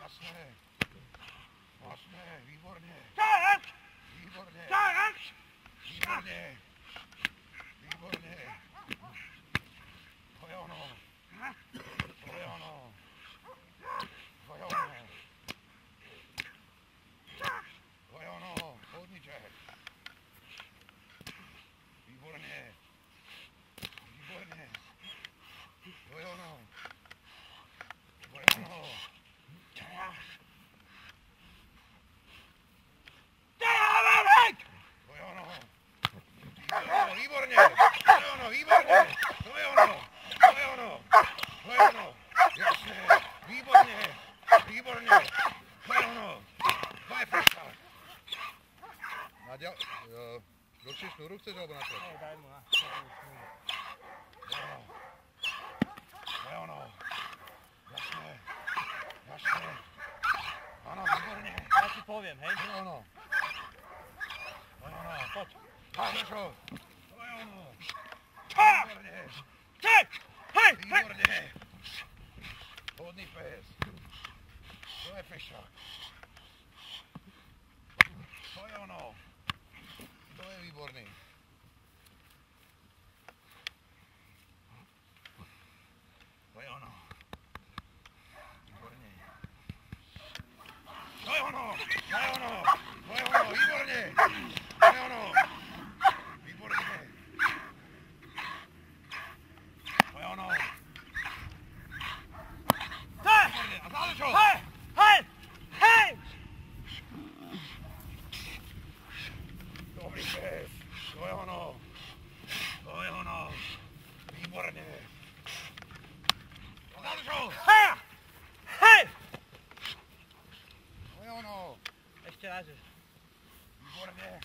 Jasné. Jasné, výborně. Výborně. Výborně. Výborně. To je ono. To je ono. To je ono. To je ono. Pohodníček. Výborně. Výborně. To je ono. To je ono. To je ono. Výborně. To je ono. Výborně. To je ono. To je ono. To je ono. Jasně. Výborně. Výborně. To je ono. To je feška. Naděl, dlhší šnuru chceš nebo napřed? Ne, daj mu, na. To je ono. Jasně. Jasně. Ano, výborně. Já ti povím, hej? To je ono. To je ono. Pojď. Hášo. To je ono. Výborně. Výborně. Hodný pes. To je fešák. To je ono. To je výborný. To je ono. Výborně. To je ono. To je ono. To je ono. Výborně. To je ono. Výborně. To je ono. Výborně. A zálež ho. Dobrý pes. To je ono. To je ono. Výborně. A zálež ho. To je ono. Ještě raz. Výborně.